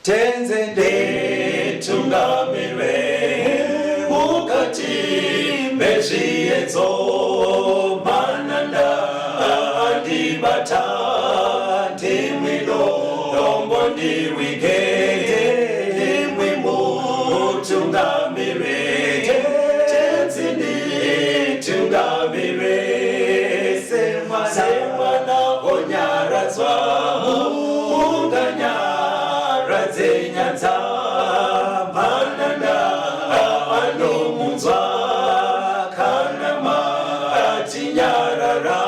tenzende tungamire mukati mezviedzo mananda andibata ndimwino dombo ndiwigende ndimwimo tungamire tenzende tungamire semana onyaradzwa nyanza mananda anomunzwa kana mati nyarara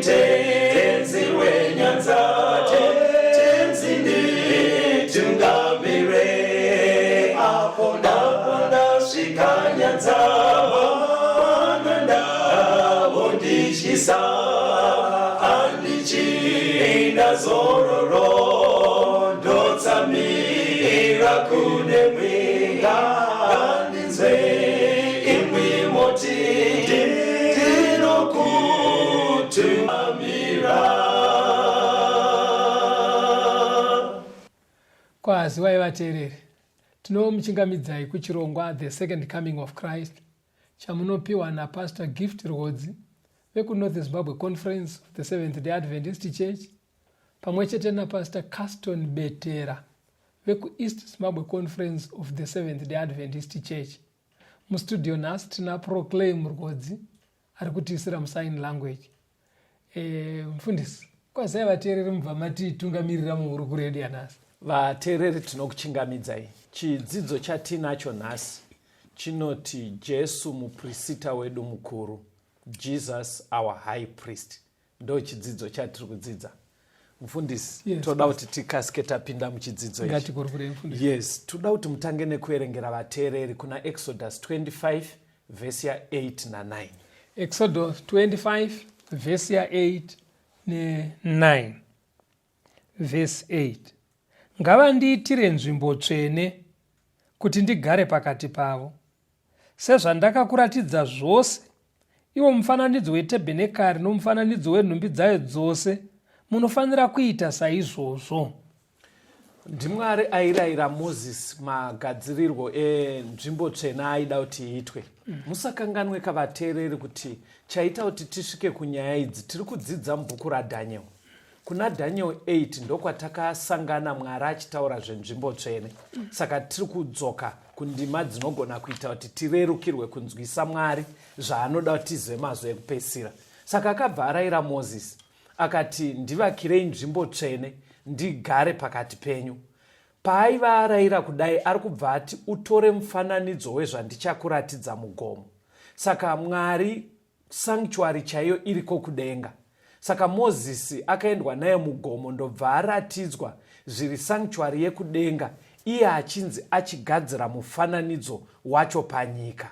tenzi wenyanza tenzini tungamire apo ndasvika nyanza mananda ondishisa andichienda zororo mira kune mwinga andinzwe imwi moti ndinokutumira. Kwaziwai vateereri, tinomuchingamidzai kuchirongwa The Second Coming of Christ chamunopiwa naPastor Gift Rwodzi vekuNorth Zimbabwe Conference of the Seventh-day Adventist Church pamwe chete naPastor Caston Betera vekuEast Zimbabwe Conference of the Seventh-day Adventist Church. Mustudio nhasi tina Proclaim Rwodzi ari kutiisira musign language. Mufundisi, kwazai vateereri mubva matitungamirira muhuri kuredio yanhasi. Vateereri tinokuchingamidzai. Chidzidzo chatinacho nhasi chinoti Jesu Mupirisita wedu mukuru, Jesus our high priest. Ndo chidzidzo chatiri kudzidza. Mufundisi, yes, toda kuti tikasike tapinda muchidzidzo ichi. Yes, toda kuti mutange nekuerengera vateereri kuna Exodus 25 verse ya 8 na 9. Exodus 25 verse ya 8 ne 9. Verse 8. Ngavandiitire nzvimbo tsvene kuti ndigare pakati pavo, sezvandakakuratidza zvose, iwo mufananidzo wetabhenekari nomufananidzo wenhumbi dzayo dzose, munofanira kuita saizvozvo. Ndimwari airayira Moses magadzirirwo enzvimbo tsvene aida kuti iitwe. Musakanganwe kavateereri kuti chaita kuti tisvike kunyaya idzi tiri kudzidza mubhuku raDaniel. Kuna Daniel 8 ndokwatakasangana Mwari achitaura zvenzvimbo tsvene. Saka tiri kudzoka kundima dzinogona kuita kuti tirerukirwe kunzwisa Mwari zvaanoda kuti tizive mazuva ekupedzisira. Saka akabva arayira Moses akati, ndivakirei nzvimbo tsvene ndigare pakati penyu. Paaiva arayira kudai, ari kubva ati utore mufananidzo wezvandichakuratidza mugomo. Saka Mwari sanctuary chaiyo iriko kudenga. Saka Moses akaendwa naye mugomo ndobva aratidzwa zviri sanctuary yekudenga, iye achinzi achigadzira mufananidzo wacho panyika.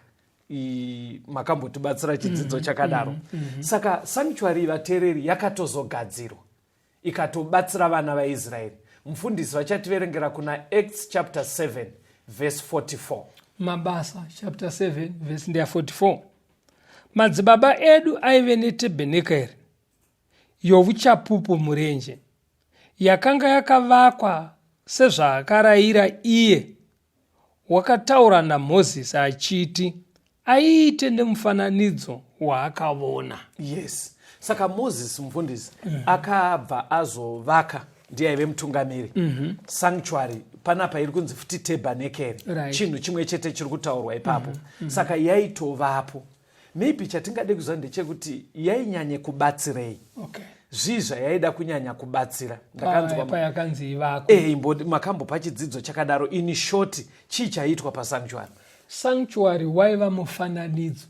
Makambotibatsira chidzidzo chakadaro. Saka sanctuary vateereri yakatozogadzirwa ikatobatsira vana vaIsraeri. Mufundisi vachativerengera kuna Acts chapter 7 verse 44. Mabasa chapter 7 verse 44. Madzibaba edu aive netebhenekeri yovuchapupu murenje, yakanga yakavakwa sezvaakarayira iye. Wakataura naMozisi achiti aiite nemufananidzo waakavona. Yes. Saka Moses mufundisi akabva azovaka, ndiye aive mutungamiri sanctuary. Panapa iri kunzi futi tabernacle, chinhu chimwe chete chiri kutaurwa ipapo. Saka yaitovapo. Maybe chatingade kuziva ndechekuti yainyanye kubatsirei. Okay. Zvizva yaida kunyanya kubatsira. Ndakanzwa payakanzi ivako. Makambo pachidzidzo chakadaro. In short, chii chaiitwa pasanctuary? Sanctuary waiva mufananidzo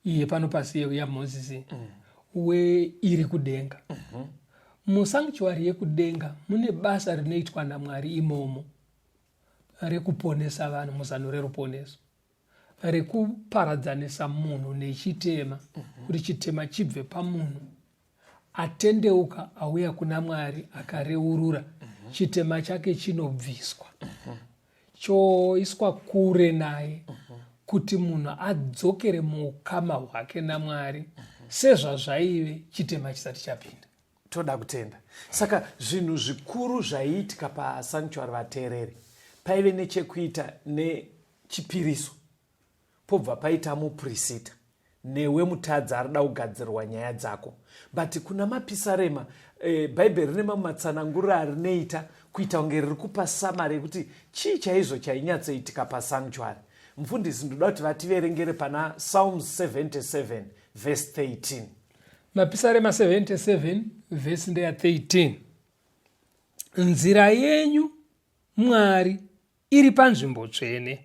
iye pano pasi yaMozisi iri kudenga. Musanctuary yekudenga mune basa rinoitwa naMwari imomo rekuponesa vanhu muzano reruponeso, rekuparadzanisa munhu nechitema, kuti chitema chibve pamunhu atendeuka auya kuna Mwari akareurura, chitema chake chinobviswa choiswa kure naye, kuti munhu adzokere muukama hwake naMwari sezvazvaive chitema chisati chapinda. toda kutenda. Saka zvinhu zvikuru zvaiitika pasanctuary vateereri paive nechekuita nechipiriso, pobva paita mupirisita newe mutadzi arida kugadzirwa nyaya dzako. But kuna mapisarema bhaibheri rine mamwe matsananguriro arinoita kuita kunge riri kupa samari yekuti chii chaizvo chainyatsoitika pasanctuary. Mufundisi, ndoda kuti vativerengere pana Psalms 77 verse 13. Mapisarema 77 verse ndeya 13. Nzira yenyu Mwari iri panzvimbo tsvene,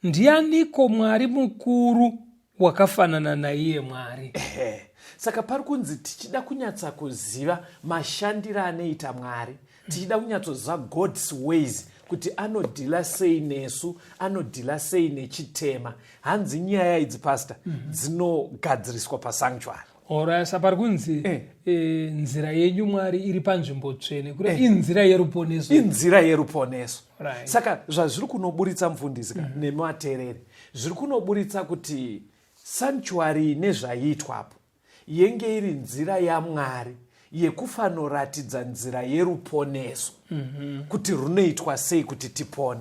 ndianiko Mwari mukuru wakafanana naiye Mwari? Saka pari kunzi tichida kunyatsa kuziva mashandiro anoita Mwari, tichida kunyatsoziva God's ways, kuti anodhila sei nesu, anodhila sei nechitema. Hanzi nyaya idzi pastor dzinogadziriswa pasanctuary. Ora sapari kunzi nzira yenyu Mwari iri panzvimbo tsvene, kuti inzira yeruponeso. Inzira yeruponeso. Right. Saka zvazviri kunoburitsa mufundisi nemateereri, zviri kunoburitsa kuti sanctuary nezvaiitwapo yenge iri nzira yaMwari yekufanoratidza nzira yeruponeso, kuti runoitwa sei kuti tipone.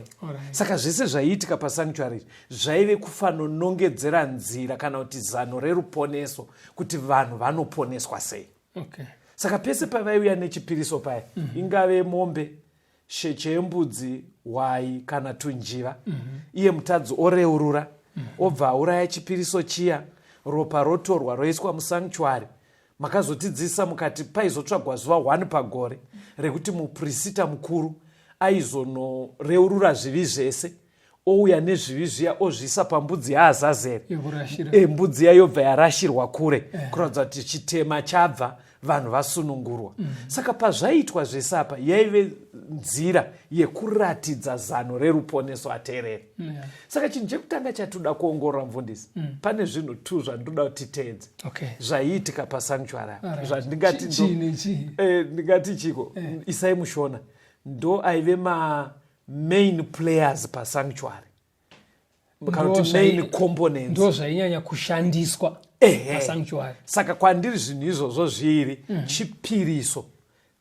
Saka zvese zvaiitika pasanctuary zvaive kufanonongedzera nzira kana kuti zano reruponeso kuti vanhu vanoponeswa sei. Okay. Saka pese pavaiuya nechipiriso paya, ingave mombe, sheche yembudzi, hwai kana tunjiva, iye mutadzi oreurura, obva auraya chipiriso chiya, ropa rotorwa roiswa musanctuary. Makazotidzidzisa mukati paizotsvagwa zuva 1 pagore rekuti mupirisita mukuru aizonoreurura zvivi zvese, ouya nezvivi zviya ozvisa pambudzi yaAzazeri. Mbudzi yayobva yarashirwa kure, kuratidza kuti chitema chabva, vanhu vasunungurwa. Saka pazvaiitwa zvese apa yaive nzira yekuratidza zano reruponeso ateereri. Saka chinhu chekutanga chatoda kuongorora mufundisi, pane zvinhu 2 zvandinoda kuti titeedze zvaiitika pasanctuary. Ndingati chiko Isai Mushona ndo aive main players pasanctuary, kana kuti main components, ndo zvainyanya kushandiswa pasanctuary. Saka kwandiri zvinhu izvozvo zviri, chipiriso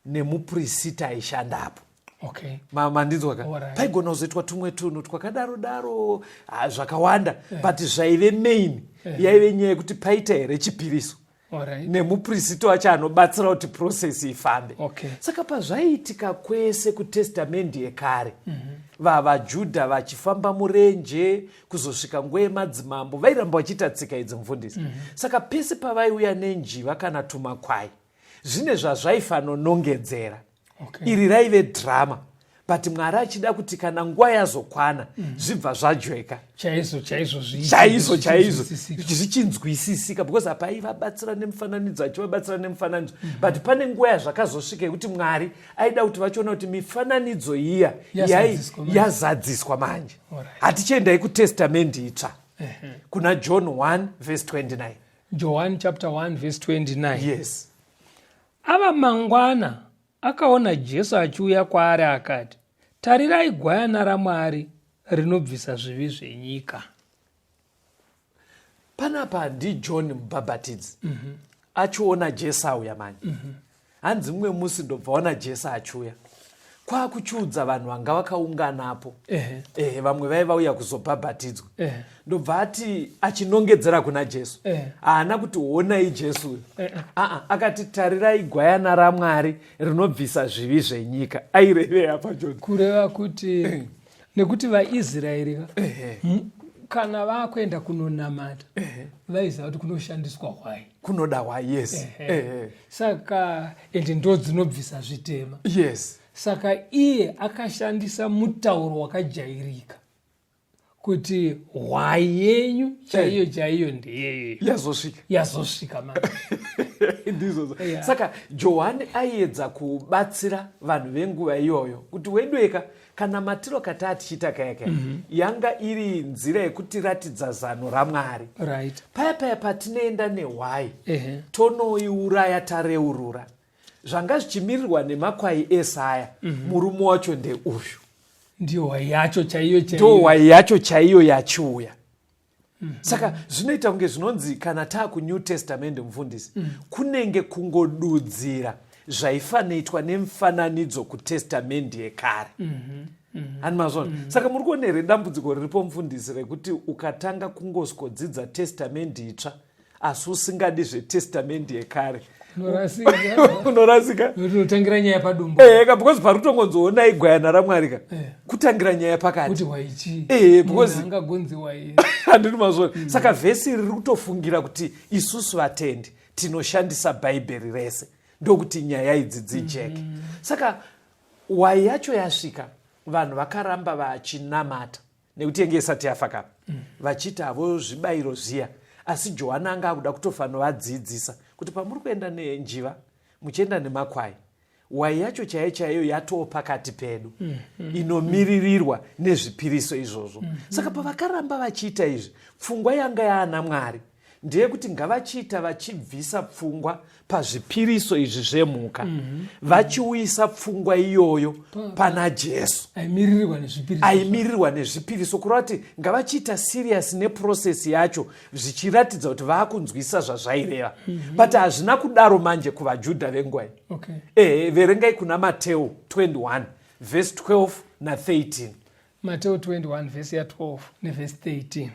nemupirisita aishandapo. Okay. Mandinzwaka paigona kuzoitwa tumwe tunhu twakadaro zvakawanda, but zvaive main yaive nyaya yekuti paita here chipiriso nemupirisita wacho anobatsira kuti process ifambe. Saka pazvaiitika kwese kutestamendi yekare, vaJudha vachifamba murenje kuzosvika nguva yemadzimambo vairamba vachiita tsika idzi mufundisi. Saka pese pavaiuya nenjiva kana tumakwai, zvine zvazvaifanonongedzera. Iri raive drama, but Mwari achida kuti kana nguva yazokwana zvibva zvajweka chaizvo zvichinzwisisika, because apa aivabatsira nemufananidzo achivabatsira nemufananidzo, but pane nguva yazvakazosvika yekuti Mwari aida kuti vachiona kuti mifananidzo iya yazadziswa manje. Hatichiendai kutestamendi itsva kuna John 1 verse 29. John chapter 1 verse 29. Yes. Ava mangwana akaona Jesu achiuya kwaari akati, tarirai gwayana raMwari rinobvisa zvivi zvenyika. Panapa ndiJohn mubhabhatidzi achiona Jesu auya manje. Hanzi mumwe musi ndobva ona Jesu achiuya, kwakuchiudza vanhu vanga vakaunganapo, vamwe vaiva uya kuzobhabhatidzwa. Ndobva ati achinongedzera kuna Jesu, haana kuti onai Jesu, akati tarirai gwayana raMwari rinobvisa zvivi zvenyika. Aireveya paJohn, kureva kuti nekuti vaIsraeri kana vakuenda kunonamata vaiziva kuti kunoshandiswa hwai, kunoda hwai. Yes. Saka ende ndo dzinobvisa zvitema. Yes. Saka iye akashandisa mutauro wakajairika kuti hwai yenyu chaiyo ndeyeye yazosvika manje. Saka Johani aiedza kubatsira vanhu venguva iyoyo kuti wedweka kana matiro katati chita kayaka yanga iri nzira yekutiratidza zano raMwari. Paya patinoenda nehwai tonoiuraya tareurura, zvanga zvichimirirwa nemakwai esaya, murume wacho ndeuyu, ndio hwai yacho chaiyo hwai yacho chaiyo yachiuya. Saka zvinoita kunge zvinonzi kana taa kuNew Testament mufundisi kunenge kungodudzira zvaifanoitwa nemufananidzo kutestamendi yekare. Hani mazvona. Saka muri kuona here dambudziko riripo mufundisi rekuti ukatanga kungoswedzidza testamendi itsva asi usingadi zvetestamendi yekare unorasika. Unotangira nyaya padumbu. Because parutongonzoona igwayana raMwari kutangira nyaya pakati. Kuti waichi. Because angagonziwa iye. Handiri mazvona. Saka vhesi riri kutofungira kuti isusu vatendi tinoshandisa bhaibheri rese ndokuti nyaya idzi dzijeke. Saka wai yacho yasvika vanhu vakaramba vachinamata nekuti yenge isati yafa kapa vachiti havo zvibayiro zviya, asi Johani anga akuda kutofaniradzidzisa kuti pamuri kuenda nenjiva muchienda nemakwai, wai yacho chaiyo chaiyo yatoo pakati pedu inomiririrwa nezvipiriso izvozvo. Saka pavakaramba vachiita izvi, pfungwa yanga yaana Mwari ndeyekuti ngavachiita vachibvisa pfungwa pazvipiriso izvi zvemhuka, vachiuyisa pfungwa iyoyo pana Jesu aimirirwa nezvipiriso, kureva kuti ngavachiita siriasi neprosesi yacho zvichiratidza kuti vaakunzwisa zvazvaireva. But hazvina kudaro manje kuvaJudha venguva iyi. Verengai kuna Mateo 21 verse 12 na 13. Mateo 21 verse ya 12 neverse 13.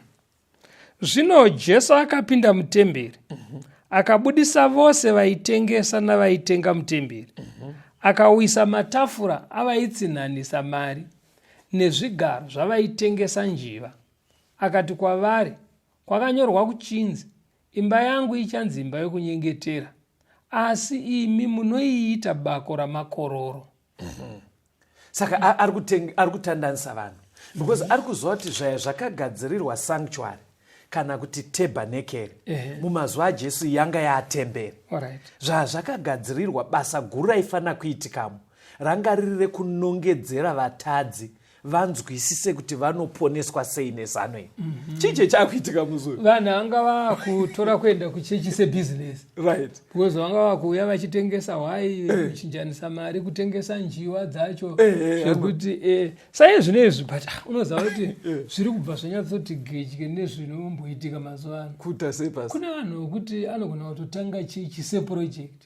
Zvino Jesu akapinda mutemberi, akabudisa vose vaitengesa navaitenga mutemberi, akauyisa matafura avaitsinhanisa mari nezvigaro zvavaitengesa njiva. Akati kwavari, kwakanyorwa kuchinzi, imba yangu ichanzi imba yokunyengetera, asi imi munoiita bako ramakororo. Saka ari kutandanisa vanhu, because ari kuziva kuti zvaya zvakagadzirirwa sanctuary kana kuti tabernacle mumazuva aJesu yanga yatemberi. Zvazvakagadzirirwa basa guru raifanira kuitikamo ranga riri rekunongedzera vatadzi vanzwisise kuti vanoponeswa sei nezano iri. Chiche chakuitika muzuri. Vanhu vanga vakutora kuenda kuchechi sebusiness. Because vanga vakuuya vachitengesa hwai, kuchinjanisa mari, kutengesa njiwa dzacho. Zvekuti saizvi nezvi, but unoziva kuti zviri kubva zvanyatsoti gedye nezvinomboitika mazuva ano. Kuta sei pasi. Kune vanhu vokuti anogona kutotanga chechi seproject.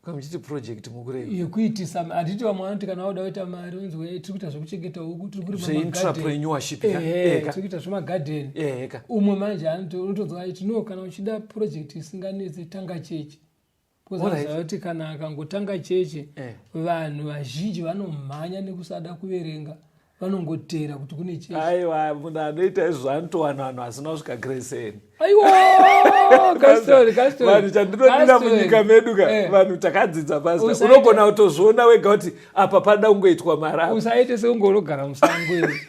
Kamuchiti project mukurei yekuitisa, handiti vamwe vanoti kana wauda kuita mari unzwe tiri kuita zvekuchengeta huku, tiri kuri entrepreneurship tiri kuita zvemagadheni. Umwe manje unotonzwa aiti no, kana uchida project isinganetse tanga chechi. Kuzaza kuti kana akangotanga chechi vanhu vazhinji vanomhanya nekusada kuverenga, vanongotera kuti kune chechi. Aiwa, munhu anoita izvo anotowana vanhu asina kusvika Grace. Aiwa, kastori. Vanhu chandinodira munyika medu vanhu takadzidza pasi. Unogona kutozviona wega kuti apa pada kungoitwa mara. Usaite seungorogara musango iri.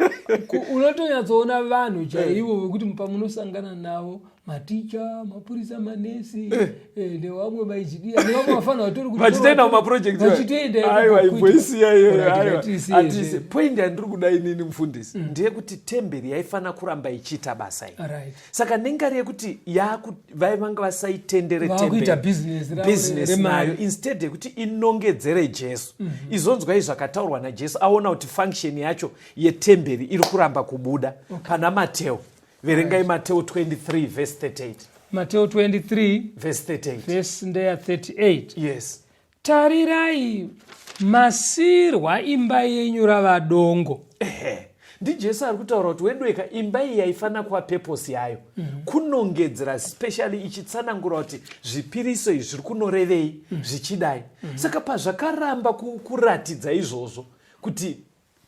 Unotonyatsoona vanhu chaivo vekuti pamunosangana navo, maticha, mapurisa, manesi, nevamwe vaichidia, nevamwe vafanira vatori kuti vachitoenda mumaprojekti. Aiwa, imboisiya iyoyo. Atisi point yandiri kuda inini mufundisi ndeyekuti temberi yaifanira kuramba ichiita basa iri. Saka nengari yekuti vanga vasaitendere business nayo, instead yekuti inongedzere Jesu. Izonzwa izvi zvakataurwa naJesu, aona kuti function yacho yetemberi iri kuramba kubuda pana Mateo. Verengai Mateo 23 verse 38. Mateo 23 verse 38. Verse ndeya 38. Yes. Tarirai, masirwa imba yenyu ravadongo. NdiJesu ari kutaura kuti wedweka imba iyi yaifanira kuva purpose yayo kunongedzera, especially ichitsanangura kuti zvipiriso izvi zviri kunorevei zvichidai. Saka pazvakaramba kuratidza izvozvo kuti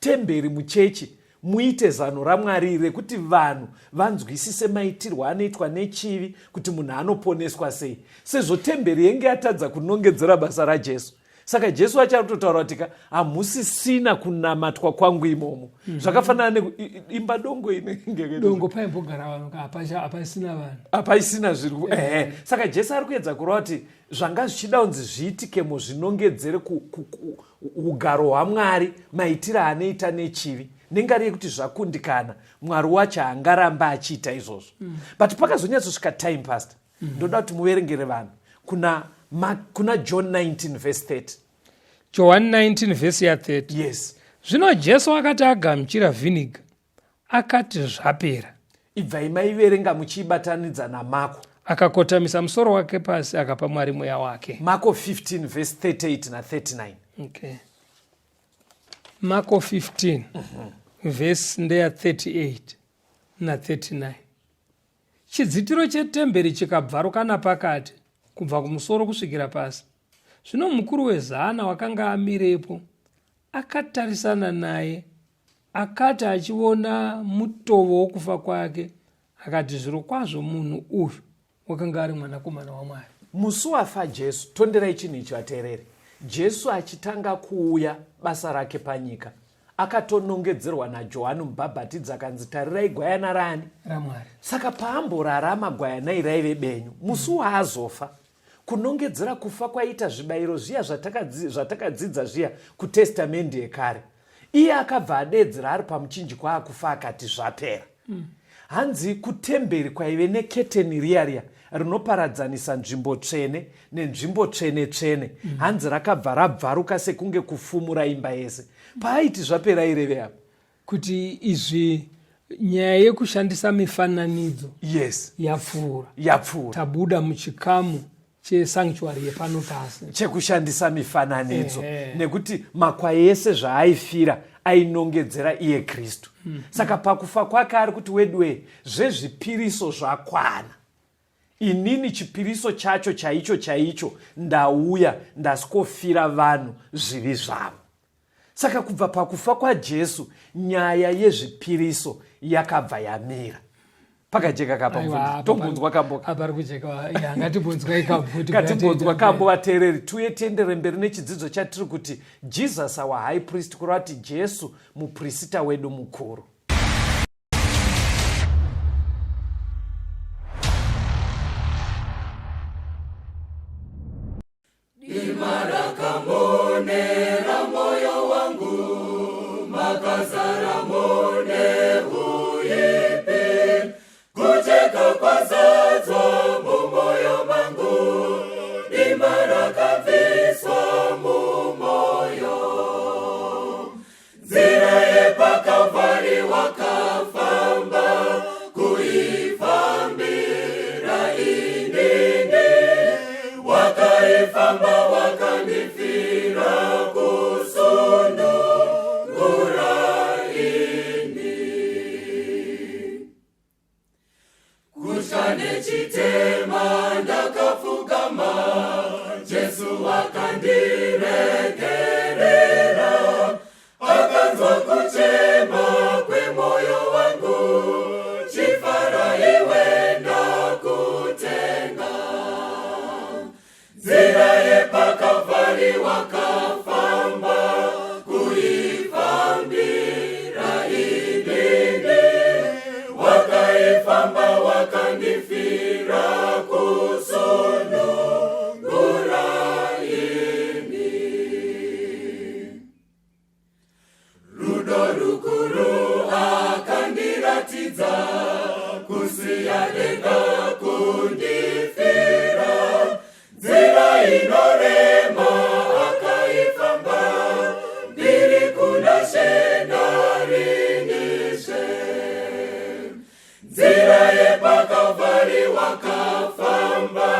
temberi muchechi muite zano raMwari rekuti vanhu vanzwisise maitirwo anoitwa nechivi, kuti munhu anoponeswa sei, sezvo temberi yenge yatadza kunongedzera basa raJesu. Saka Jesu achatotaura kuti hamusisina kunamatwa kwangu imomo. Zvakafanana neimba dongo dongo paimbogara vanhu hapasina vanhu. Hapasina zviri. Saka Jesu ari kuedza kureva kuti zvanga zvichida kunzi zviitikemo zvinongedzere ugaro hwaMwari, maitiro anoita nechivi. Nengari yekuti zvakundikana Mwari wacho angaramba achiita izvozvo. But pakazonyatsosvika time pastor, ndoda kuti muverengere vanhu kuna John 19 verse 30. John 19 verse ya 30. Yes. Zvino Jesu akati agamuchira vhiniga, akati zvapera. Ibvai maiverenga muchiibatanidza namako. akakotamisa musoro wake pasi akapa Mwari mweya wake. Marko 15 verse 38 na 39. Okay. Marko 15 verse ndeya 38 na 39. Chidzitiro chetemberi chikabvaruka napakati kubva kumusoro kusvikira pasi. Zvino mukuru wezana wakanga amirepo akatarisana naye, akati achiona mutovo wokufa kwake, akati zvirokwazvo munhu uyu wakanga ari mwanakomana waMwari. Musi wafa Jesu, tonderai chinhu ichi vateereri. Jesu achitanga kuuya basa rake panyika, akatonongedzerwa naJohani Mubhabhatidzi akanzi tarirai gwayana rani? raMwari. Saka paamborarama gwayana iri raive benyu, musi waazofa, kunongedzera kufa kwaita zvibayiro zviya zvatakadzidza zviya kutestamendi yekare. Iye akabva adedzera ari pamuchinjikwa akufa akati zvapera. Hanzi kutemberi kwaive neketeni riya rinoparadzanisa nzvimbo tsvene nenzvimbo tsvene-tsvene. Hanzi rakabva rabvaruka sekunge kufumura imba yese. Paaiti zvapera ireve apa? Kuti izvi nyaya yekushandisa mifananidzo Yes. yapfuura. Tabuda muchikamu chesanctuary yepano pasi. Chekushandisa mifananidzo. Nekuti makwai ese zvaaifira ainongedzera iye Kristu. Saka pakufa kwake ari kuti Wedu, zvezvipiriso zvakwana. Inini chipiriso chacho chaicho ndauya ndasikofira vanhu zvivi zvavo. Saka kubva pakufa kwaJesu nyaya yezvipiriso yakabva yamira. Pakajeka kapa tombunzwa kambo. Apari kujeka ngatibunzwa ikabvuti. Ngatibunzwa kambo vateereri, tuye tiendere mberi nechidzidzo chatiri kuti Jesus our high priest, kurati Jesu mupirisita wedu mukuru. Imarakamone moyo wangu makazara mone uipi kucheka kwazadzwa mumoyo mangu imarakabviswa mumoyo nzira yepakavari wakafamba kuifambira inini wakaifamba wakandifira kusundungura ini kushane chitema ndakafugama Jesu akandiregerera akanzwa kuchema kwemoyo wangu chifara iwe ndakutenga nzira yepakavari wakafamba kuifambira inini wakaifamba wakandifira kusundungura ini rudo rukuru akandiratidza kusiya denga kundifira nzira inorema akaifamba ndiri kuna shenarinishe nzira yepakavari wakafamba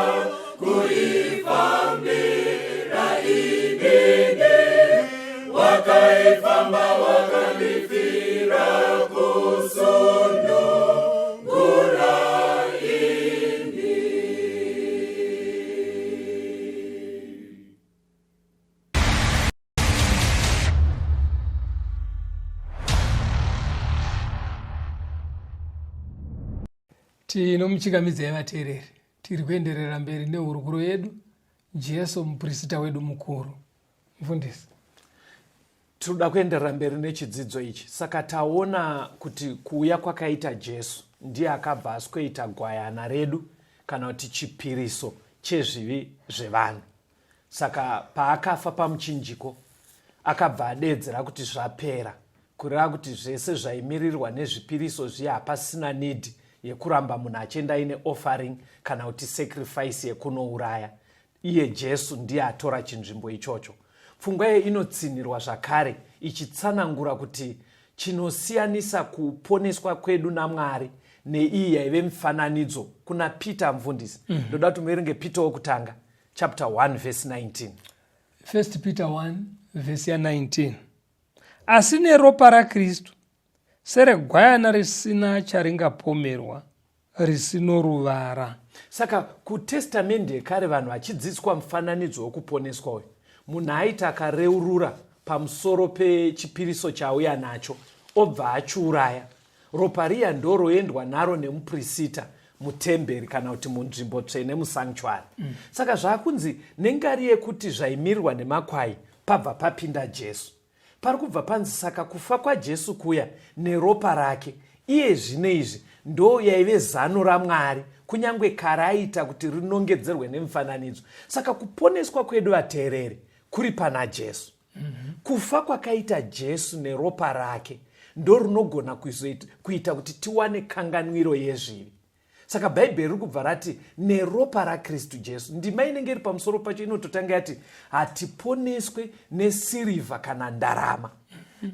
kuifambira inini wakaifamba wakandifira kusundungura ini. Tinomuchingamidzai vateereri, tiri kuenderera mberi nehurukuro yedu Jesu mupirisita wedu mukuru. Mufundisi, tinoda kuenderera mberi nechidzidzo ichi. Saka taona kuti kuuya kwakaita Jesu ndiye akabva aswedera gwayana redu kana kuti chipiriso chezvivi zvevanhu. Saka paakafa pamuchinjiko akabva adedzera kuti zvapera, kureva kuti zvese zvaimirirwa nezvipiriso zviya hapasina nidhi yekuramba munhu achienda ine offering kana kuti sacrifice yekunouraya. Iye Jesu ndiye atora chinzvimbo ichocho. Pfungwa ye inotsinirwa zvakare ichitsanangura kuti chinosiyanisa kuponeswa kwedu naMwari neiyi yaive mifananidzo kuna Peter mufundisi. Ndoda kuti muerenge Peter wokutanga chapter 1 verse 19. 1 Peter 1 verse 19. Asi neropa raKristu seregwayana risina charingapomerwa, risino ruvara. Saka kutestamende yekare vanhu vachidzidziswa mufananidzo wokuponeswa uyu, munhu aita akareurura pamusoro pechipiriso chauya nacho obva achiuraya, ropa riya ndoroendwa naro nemupirisita mutemberi kana kuti munzvimbo tsvene musanctuary. Saka zvaakunzi nengari yekuti zvaimirirwa nemakwai pabva papinda Jesu, pari kubva panzi saka kufa kwaJesu kuya neropa rake iye zvino izvi ndo yaive zano raMwari, kunyange kare aita kuti rinongedzerwe nemufananidzo. Saka kuponeswa kwedu vateereri kuri pana Jesu. Kufa kwakaita Jesu neropa rake ndo rinogona kuita kuti tiwane kanganwiro yezvivi. Saka Bhaibheri riri kubva rati neropa raKristu Jesu. Ndima inenge iri pamusoro pacho inototanga yati hatiponeswe nesirivha kana ndarama,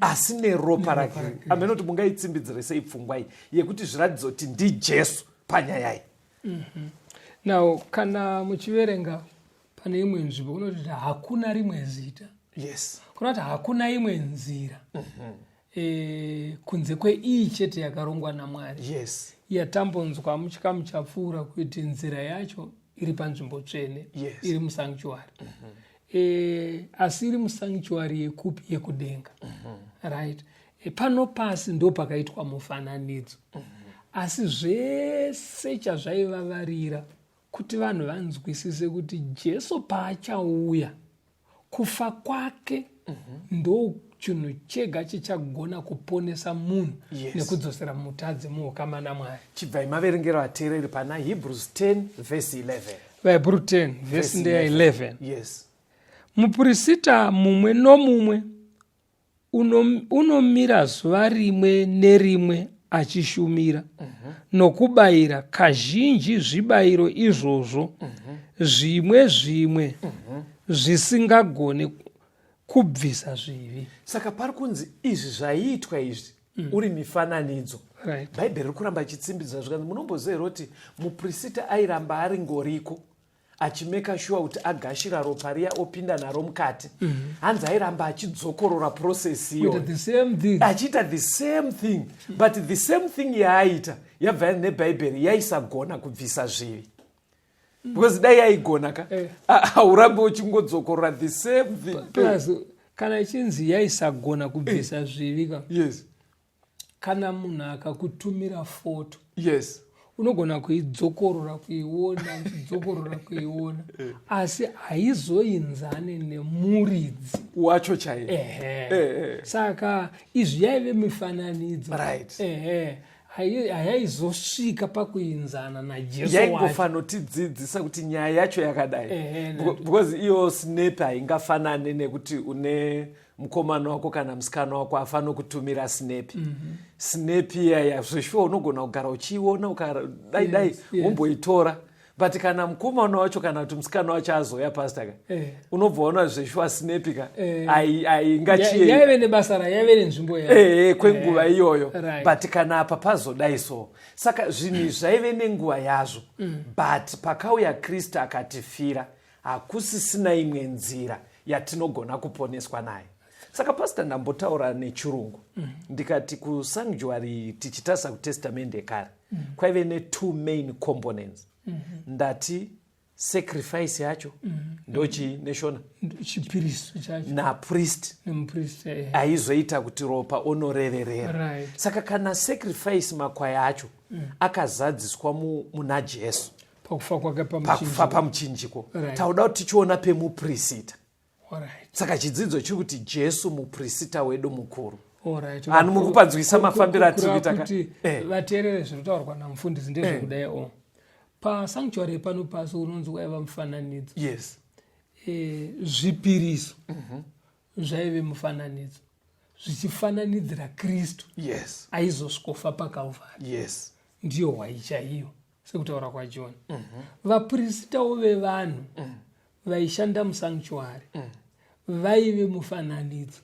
asi neropa rake. Amenoti mungaitsimbidzire sei pfungwa iyi yekuti zviratidza kuti ndiJesu panyaya iyi. Now kana muchiverenga pane imwe nzvimbo kunoti hakuna rimwe zita. Yes. Kunoti hakuna imwe nzira kunze kweiyi chete yakarongwa naMwari. Yes. Yatambonzwa muchikamu chapfuura kuti nzira yacho iri panzvimbo tsvene. Yes. Iri musanctuary. Asi iri musanctuary yekupi? Yekudenga. Right. Pano pasi ndo pakaitwa mufananidzo. Asi zvese chazvaivavarira kuti vanhu vanzwisise kuti Jesu paachauya kufa kwake ndo chinhu chega chichagona kuponesa munhu. Yes. Nekudzosera mutadzi muukama naMwari. Chibvai maverengero vateereri pana Hebrews 10 verse 11. Vahebrew 10 verse 11. Yes. Mupirisita mumwe nomumwe unomira zuva rimwe nerimwe achishumira nokubayira kazhinji zvibayiro izvozvo zvimwe zvisingagone kubvisa zvivi. Saka pari kunzi izvi zvaiitwa izvi uri mifananidzo. Right. Bhaibheri riri kuramba achitsimbidza zvikanzi munomboziva kuti mupirisita airamba ari ngoriko achimeka shuwa kuti agashira ropa riya opinda naro mukati. Hanzi airamba achidzokorora prosesi iyo achiita the same thing. But the same thing yaaita yabva nebhaibheri yaisagona kubvisa zvivi. Because dai yaigona ka haurambe uchingodzokorora the same thing. Plus kana ichinzi yaisagona kubvisa zvivi ka. Yes. Kana munhu akakutumira foto. Yes. Unogona kuidzokorora kuiona asi haizoinzane nemuridzi wacho chaiye. Saka izvi yaive mifananidzo. Right. Hayaizosvika pakuinzana naJesu wacho. Yaingofanira kutidzidzisa kuti nyaya yacho yakadai. Because iyo snipe haingafanane nekuti une mukomana wako kana musikana wako afanira kutumira snipe. Snipe iya zveshuwa unogona kugara uchiiona ukadai womboitora. But kana mukomana wacho kana kuti musikana wacho azoya pastor ka unobva waona zveshuwa snipe ka aingachiye yaive nebasa rayo, yaive nenzvimbo yayo kwenguva iyoyo. Right. But kana apa pazodai so. Saka zvinhu zvaive nenguva yazvo. But pakauya Kristu akatifira hakusisina imwe nzira yatinogona kuponeswa nayo. Saka pastor ndambotaura nechirungu ndikati kusanctuary tichitarisa kutestamende yekare kwaive ne2 main components. Ndati sacrifice yacho ndochi neshona chipiriso chacho na priest aizoita kuti ropa onorererera. Right. Saka kana sacrifice makwai acho akazadziswa muna Jesu pakufa pamuchinjiko. Right. Tauda kuti tichiona pemupirisita. Alright. Saka chidzidzo chiri kuti Jesu mupirisita wedu mukuru. Alright. Ani mukupadzwisa mafambiro atikuita kuti vateerere zvinotaurwa namufundisi ndezvekudai pasanctuary pano pasi unonzi waiva mufananidzo. Yes. Zvipiriso zvaive mufananidzo zvichifananidzira Kristu. Yes. Aizosvikofa paKalvari. Yes. Ndiyo waichaiyo sekutaura kwaJoni. Vapirisitawo vevanhu vaishanda musanctuary vaive mufananidzo.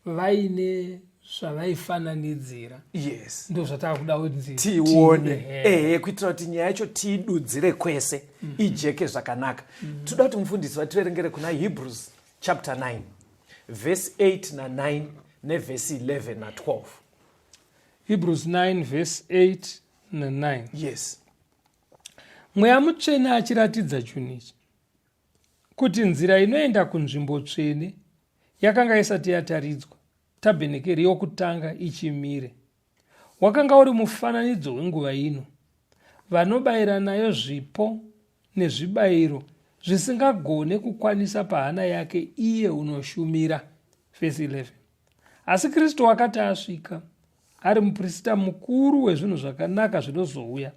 vaine zvavaifananidzira yes ndo zvataakuda kunzi tione kuitira kuti nyaya yacho tiidudzire kwese ijeke zvakanaka. Toda kuti mufundisi vativerengere kuna Hebrews chapter 9 verse 8 na 9 nevhesi 11 na 12. Hebrews 9 verse 8 na 9. Yes. Mweya mutsvene achiratidza chunichi kuti nzira inoenda kunzvimbo tsvene yakanga isati yataridzwa, tabhenekeri yokutanga ichimire, wakanga uri mufananidzo wenguva ino, vanobayira nayo zvipo nezvibayiro zvisingagone kukwanisa pahana yake iye unoshumira. Verse 11. Asi Kristu akati asvika, ari mupirisita mukuru wezvinhu zvakanaka zvinozouya,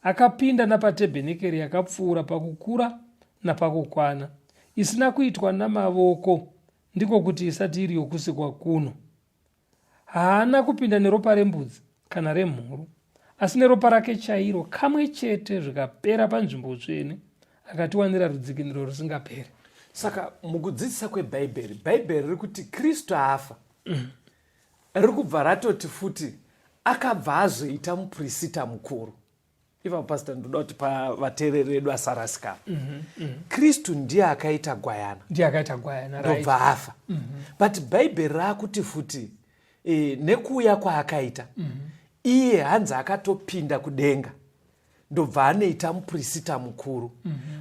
akapinda napatebhenekeri yakapfuura pakukura napakukwana, isina kuitwa namavoko, ndiko kuti isati iri yokusikwa kuno. Haana kupinda neropa rembudzi kana remhuru, asi neropa rake chairo, kamwe chete zvikapera panzvimbo tsvene, akatiwanira rudzikiniro rusingaperi. Saka mukudzidzisa kwebhaibheri, bhaibheri riri kuti Kristu afa, riri kubva ratoti futi akabva azoita mupirisita mukuru. Iva pastor, ndoda kuti pavateereri vedu asarasikana. Kristu ndiye akaita gwayana, ndobva afa. But bhaibheri rakuti futi nekuuya kwaakaita, iye hanzi akatopinda kudenga, ndobva anoita mupirisita mukuru.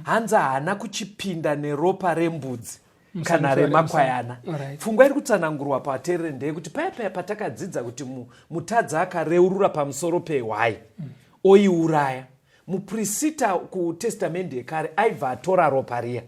Hanzi haana kuchipinda neropa rembudzi kana remakwayana. Pfungwa iri kutsanangurwa pavateereri ndeyekuti paya patakadzidza kuti mutadzi akareurura pamusoro pehwai oiuraya, mupirisita kutestamende yekare aibva atora ropa riya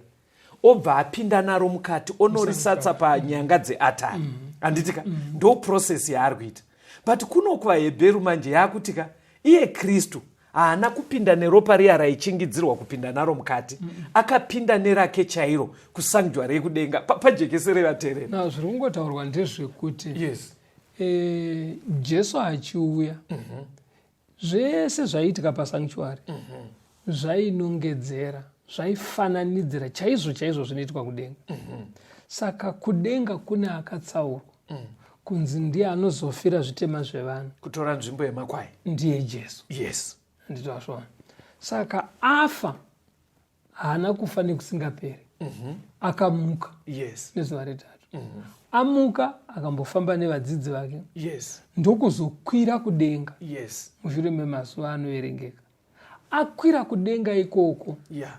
obva apinda naro mukati onorisatsa panyanga dzeatari. Handitika ndo process yaari kuita. But kuno kuvahebheru manje yakutika iye Kristu haana kupinda neropa riya raichingidzirwa kupinda naro mukati, akapinda nerake chairo kusanctuary yekudenga. Pajekesere vateereri. Zviri kungotaurwa ndezvekuti yes. Jesu achiuya, zvese zvaiitika pasanctuary zvainongedzera, zvaifananidzira chaizvo chaizvo zvinoitwa kudenga. Saka kudenga kune akatsaurwa kunzi ndiye anozofira zvitema zvevanhu, kutora nzvimbo yemakwai, ndiye Jesu. Yes. Nditwasvona. Saka afa haana kufa nekusingaperi. Akamuka. Yes. Nezuva retatu. Amuka akambofamba nevadzidzi vake. Yes. Ndokuzokwira kudenga. Yes. Mushure memazuva anoverengeka. Akwira kudenga ikoko. Yeah.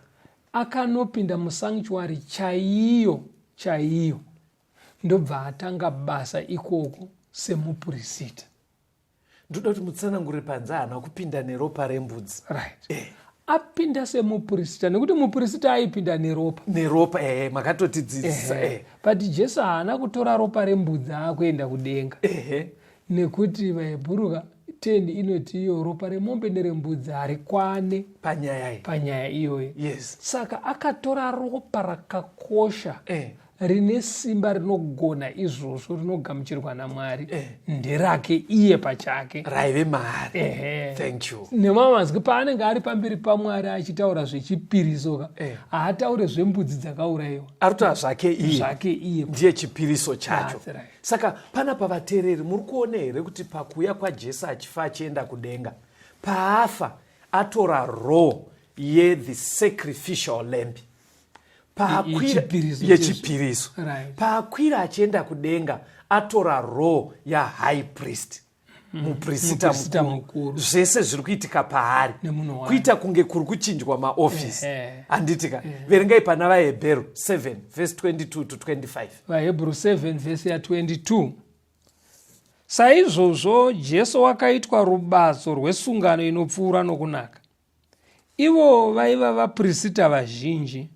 Akanopinda musanctuary chaiyo. Ndobva atanga basa ikoko semupirisita. Ndoda kuti mutsanangure panze haana kupinda neropa rembudzi. Right. Apinda semupirisita nekuti mupirisita aipinda neropa. Makatotidzidzisa. But Jesu haana kutora ropa rembudzi akuenda kudenga. Nekuti vaHebheru 10 inoti iyo ropa remombe nerembudzi harikwane panyaya iyoyo. Yes. Saka akatora ropa rakakosha, rine simba rinogona izvozvo, rinogamuchirwa naMwari, nderake iye pachake, raive mahari. Thank you. Nemamazwi paanenge ari pamberi paMwari achitaura zvechipiriso, haataure zvembudzi dzakaurayiwa, aritaura zvake iye ndiye chipiriso chacho. Saka pana pavateereri muri kuona here kuti pakuuya kwaJesu achifa achienda kudenga, paafa atora roho the sacrificial lamb yechipiriso. Paakwira achienda kudenga atora roho high priest, mupirisita mukuru. Zvese zviri kuitika paari kuita kunge kuri kuchinjwa maofisi. Handitika verengai pana vaHebheru 7 verse 22 to 25. vaHebheru 7 verse ya 22. Saizvozvo Jesu wakaitwa rubatso rwesungano inopfuura nokunaka. Ivo vaiva vapirisita vazhinji,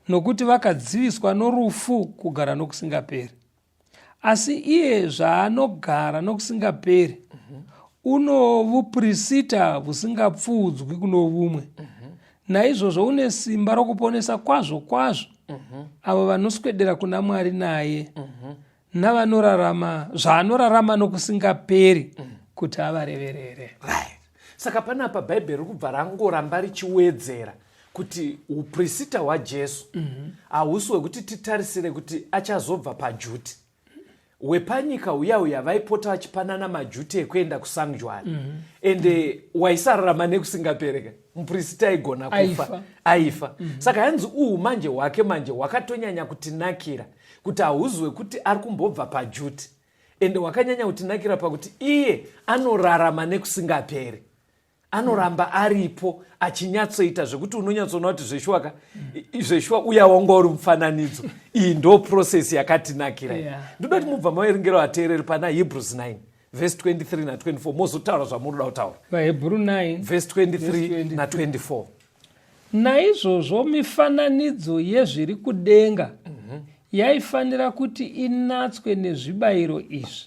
nokuti vakadziviswa norufu kugara nokusingaperi. Asi iye zvaanogara nokusingaperi, uno vupirisita husingapfuudzwi kuno vumwe. Naizvozvo une simba rokuponesa kwazvo avo vanoswedera kuna Mwari naye, zvaanorarama nokusingaperi kuti avareverere. Saka panapa bhaibheri riri kubva rangoramba richiwedzera kuti upirisita hwaJesu hahusi hwekuti titarisire kuti achazobva pajuti. wepanyika uya vaipota vachipanana majuti ekuenda kusanctuary ende waisararama nekusingapereka muprista aigona kufa aifa saka hanzi manje hwake manje hwakatonyanya kutinakira kuti hauzwe kuti ari kumbobva pajuti ende hwakanyanya kutinakira pakuti iye anorarama nekusingaperi, anoramba aripo achinyatsoita zvekuti unonyatsoona kuti zveshwa uya wanga uri mufananidzo. Iyi ndo process yakatinakira. Ndoda kuti mubva maverengero vateereri pana Hebrews 9 verse 23 na 24 mozotaura zvamunoda kutaura. Hebrew 9 verse 23 na 24. Naizvozvo mifananidzo yezviri kudenga yaifanira kuti inatswe nezvibayiro izvi,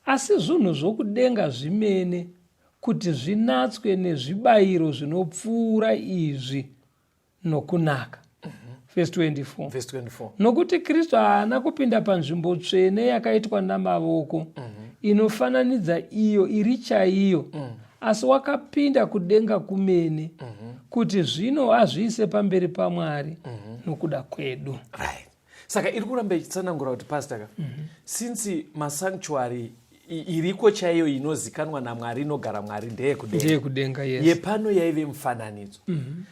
asi zvinhu zvokudenga zvimene kuti zvinatswe nezvibayiro zvinopfuura izvi nokunaka. Verse 24. Nokuti Kristu haana kupinda panzvimbo tsvene yakaitwa namavoko inofananidza iyo iri chaiyo, asi wakapinda kudenga kumene kuti zvino azviise pamberi paMwari nokuda kwedu. Right. Saka iri kuramba ichitsanangura kuti pastor since masanctuary iriko chaiyo inozikanwa naMwari inogara Mwari ndeyekudenga yepano yaive mufananidzo.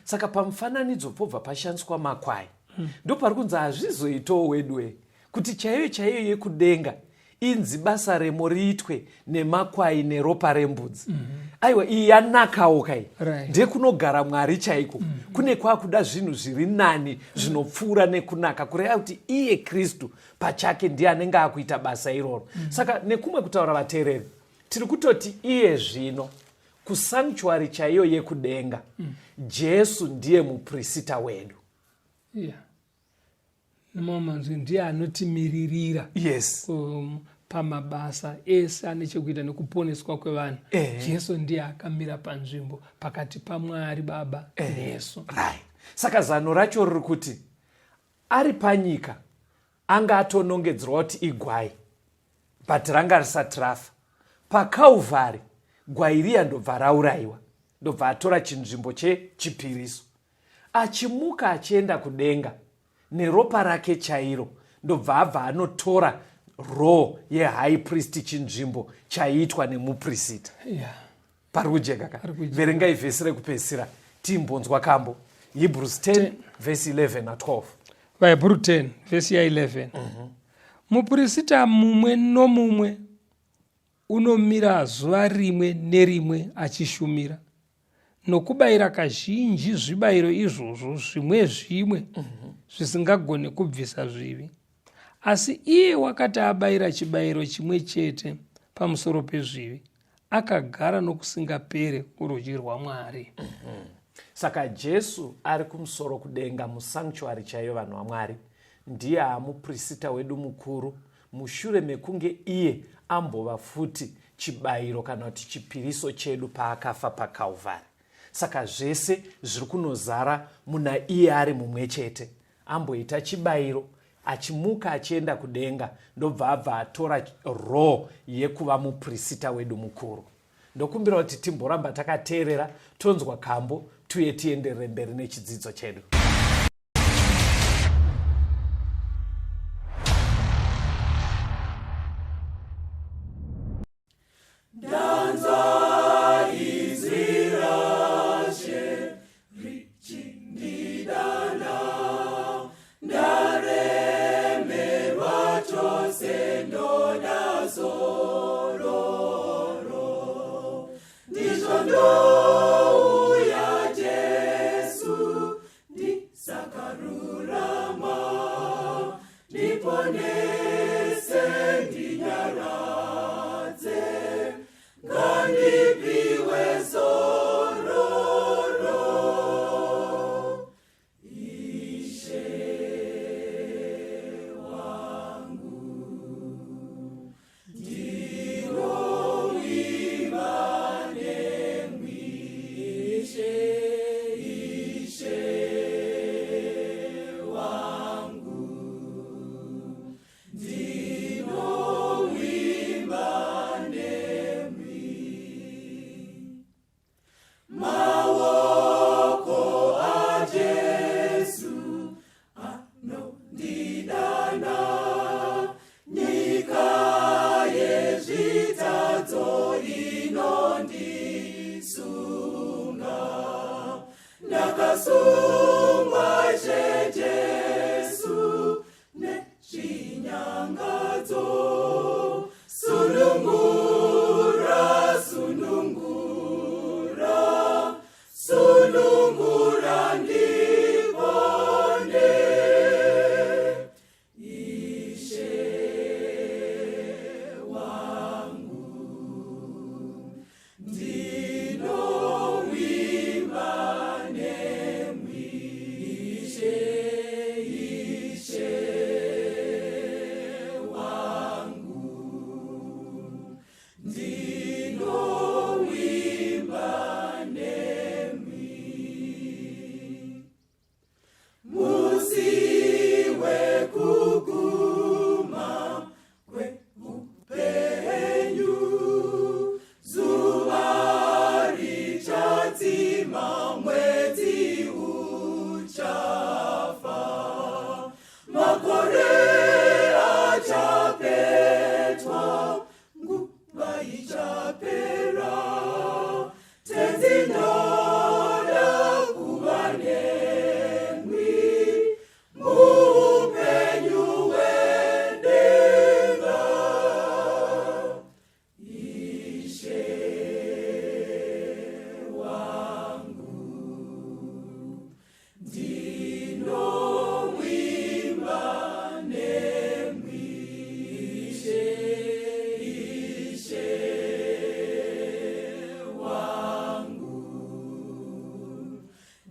Saka pamufananidzo pobva pashandiswa makwai ndo pari kunzi hazvizoitawo Wedu kuti chaiyo yekudenga inzi basa remo riitwe nemakwai neropa rembudzi. Aiwa iyi yanakawo kai ndekunogara Mwari chaiko. Kune kwakuda zvinhu zviri nani zvinopfuura nekunaka kureva kuti iye Kristu pachake ndiye anenge akuita basa iroro. Saka nekumwe kutaura vateereri tiri kutoti iye zvino kusanctuary chaiyo yekudenga Jesu ndiye mupirisita wedu. Nemamanzwi ndiye anotimiririra. Yes. Pamabasa ese ane chekuita nekuponeswa kwevanhu. Jesu ndiye akamira panzvimbo pakati paMwari Baba nesu. Right. Saka zano racho riri kuti ari panyika anga atonongedzerwa kuti igwai but ranga risati rafa. PaKalvari gwai riya ndobva raurayiwa, ndobva atora chinzvimbo chechipiriso. Achimuka achienda kudenga neropa rake chairo ndobva abva anotora role yehigh priest chinzvimbo chaiitwa nemupirisita. Pari kujeka ka. Verengai vhesi rekupedzisira timbonzwa kambo. Hebrews 10 verse 11 na 12. Hebrew 10 verse 11. Mupirisita mumwe nomumwe unomira zuva rimwe nerimwe achishumira nokubayira kazhinji zvibayiro izvozvo zvimwe zvisingagone kubvisa zvivi. Asi iye wakati abayira chibayiro chimwe chete pamusoro pezvivi, akagara nokusingapere kurudyi rwaMwari. Saka Jesu ari kumusoro kudenga musanctuary chaiyo vanhu vaMwari ndiye amupirisita wedu mukuru mushure mekunge iye ambova futi chibayiro kana kuti chipiriso chedu paakafa paKalvari. Saka zvese zviri kunozara muna iye ari mumwe chete. Amboita chibayiro achimuka achienda kudenga ndobva abva atora role yekuva mupirisita wedu mukuru. Ndokumbira kuti timboramba takateerera tonzwa kambo tuye tienderere mberi nechidzidzo chedu. nadzo. Sunungura, sunungura, sunungura ndibone. Ishe wangu ndinovimba nemwi. Ishe wangu ndinovimba nemwi. Musi wekuguma kweupenyu, zuva richadzima, mwedzi uchafa, makore achapetwa, nguva ichapera, tenzi ndoda kuva nemwi, muupenyu hwedenga. Ishe wangu ndinovimba nemwi. Ishe wangu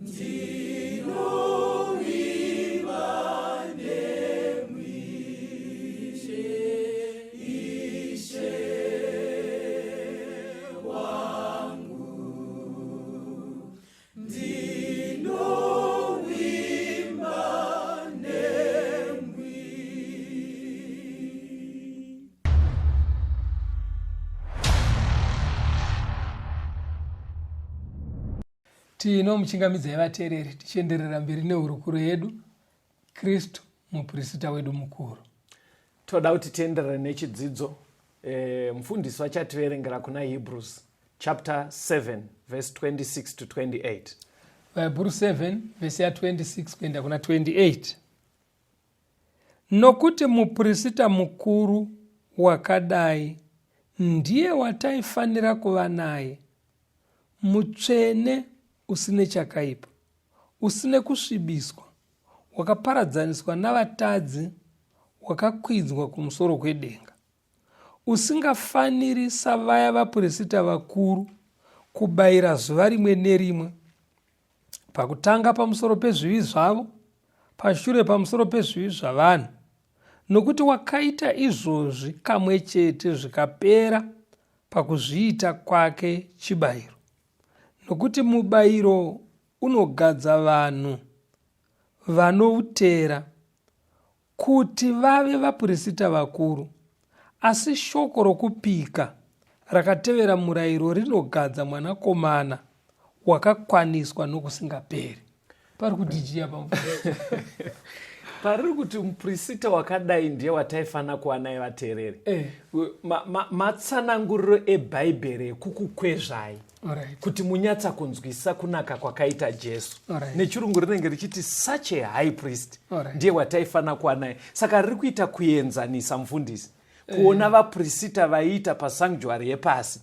ndinovimba nemwi. Ishe wangu ndinovimba nemwi. Tino muchingamidzai vateereri tichienderera mberi nehurukuro yedu Kristu mupirisita wedu mukuru. Toda kuti tienderere nechidzidzo. Mufundisi vachativerengera kuna Hebrews chapter 7 verse 26 to 28. Vahebheru 7 vhesi ya26 kuenda kuna 28. Nokuti mupirisita mukuru wakadai ndiye wataifanira kuva naye, mutsvene, usine chakaipa, usine kusvibiswa, wakaparadzaniswa navatadzi, wakakwidzwa kumusoro kwedenga, usingafaniri savaya vapirisita vakuru kubayira zuva rimwe nerimwe, pakutanga pamusoro pezvivi zvavo, pashure pamusoro pezvivi zvavanhu, nokuti wakaita izvozvi kamwe chete zvikapera pakuzviita kwake chibayiro. Nokuti mubayiro unogadza vanhu vanoutera kuti vave vapirisita vakuru, asi shoko rokupika rakatevera murayiro rinogadza mwanakomana wakakwaniswa nokusingaperi. Pari kudijia pariri kuti mupirisita wakadai ndiye wataifana kuva naye vateereri. Matsananguriro ebhaibheri ekukukwezvai kuti munyatsa kunzwisa kunaka kwakaita Jesu. Nechirungu rinenge richiti such a high priest ndiye wataifana kuva naye. Saka riri kuita kuenzanisa mufundisi, kuona vapirisita vaiita pasanctuary yepasi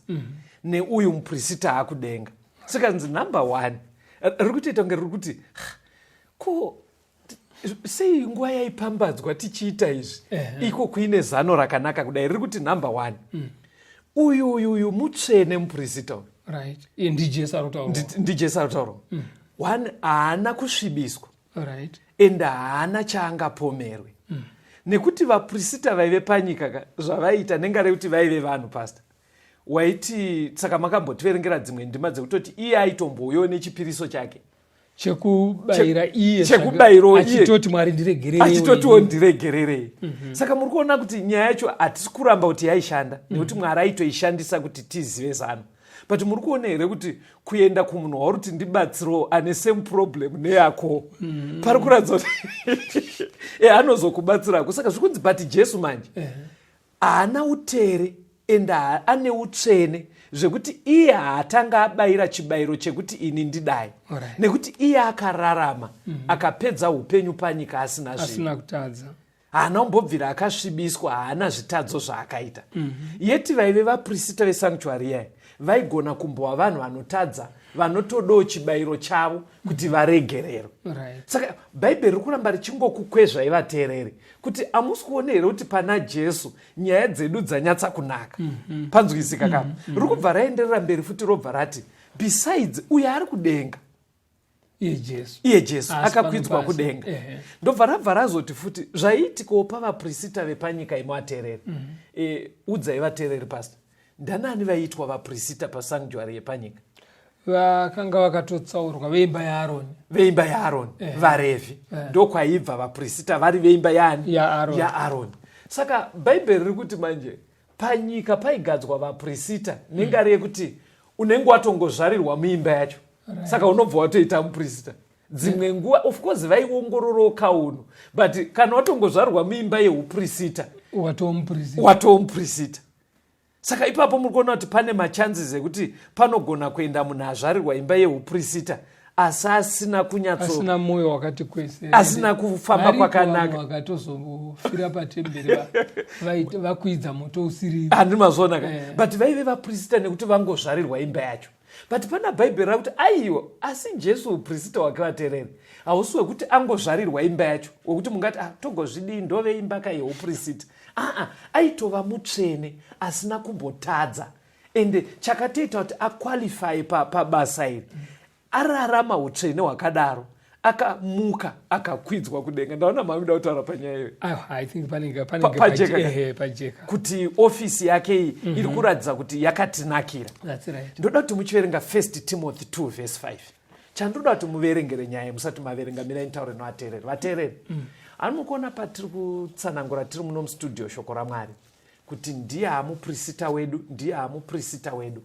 neuyu mupirisita akudenga. Saka nzi number 1 riri kutoita kunge riri kuti sei nguva yaipambadzwa tichiita izvi iko kuine zano rakanaka kudai. Riri kuti number 1 uyu mutsvene mupirisita uyu. Ndijesu arutaurwa. 1 haana kusvibiswa ende haana chaangapomerwe. Nekuti vapirisita vaive panyika zvavaiita nenga rekuti vaive vanhu pasta. Waiti saka makambotiverengera dzimwe ndima dzekutoti iye aitombouyewo nechipiriso chake chekubayira iye, achitoti Mwari ndiregererei, achitotiwo ndiregererei. Saka muri kuona kuti nyaya yacho hatisi kuramba kuti yaishanda, nekuti Mwari aitoishandisa kuti tizive zano. But muri kuona here kuti kuenda kumunhu wauri kuti ndibatsiro ane same problem neyako pari kuratidza kuti anozokubatsirako. Saka zvikunzi but Jesu manje haana utere ende ane utsvene zvekuti iye haatanga abayira chibayiro chekuti ini ndidai, nekuti iye akararama akapedza upenyu panyika asina kutadza, haana kumbobvira akasvibiswa, haana zvitadzo zvaakaita. Yeti vaive vaprista vesanctuary yai vaigona kumbova vanhu vanotadza, vanotodawo chibayiro chavo kuti varegererwe. Saka bhaibheri riri kuramba richingokukwezvai vateereri kuti hamusi kuona here kuti pana Jesu nyaya dzedu dzanyatsa kunaka. Panzwisika kapa. Riri kubva raenderera mberi futi robva rati besides uyo ari kudenga, iye Jesu akakwidzwa kudenga. Ndobva rabva razoti futi zvaitikawo pavaprista vepanyika imovateereri. Udzai vateereri pasta, ndanani vaiitwa vaprista pasanctuary yepanyika? Vakanga vakatotsaurwa veimba yaAroni, vaRevhi. Ndokwaibva vaprista vari veimba yaAroni. Saka bhaibheri riri kuti manje panyika paigadzwa vaprista nengari yekuti unenge watongozvarirwa muimba yacho. Saka unobva watoita muprista. Dzimwe nguva of course vaiongororowo kaunhu, but kana watongozvarwa muimba yeuprista watoo muprista. Saka ipapo muri kuona kuti pane machances ekuti panogona kuenda munhu azvarirwa imba yeuprista asi asina mwoyo wakati kwese, asina kufamba kwakanaka, vakatozofira patemberi vakwidza moto usiriva. Handimazvona but vaive vaprista nekuti vangozvarirwa imba yacho. But pana bhaibheri rakuti aiwa, asi Jesu uprista wake vateereri hausi wekuti angozvarirwa imba yacho wekuti mungati togozvidii ndove imba ka yeuprista. Aitova mutsvene asina kumbotadza, ende chakatoita kuti aqualify pabasa iri ararama utsvene hwakadaro, akamuka akakwidzwa kudenga. Ndaona mamida kutaura panyaya iyo. I think pajeka kuti ofisi yake iyi iri kuratidza kuti yakatinakira. That's right. Ndoda kuti muchiverenga 1 Timothy 2 verse 5. Chandoda kuti muverengere nyaya musati maverenga. Mina nitaure nevateereri. Vateereri, anokuona patiri kutsanangura tiri muno mustudio shoko raMwari kuti ndiye hamuprista wedu, ndiye hamuprista wedu.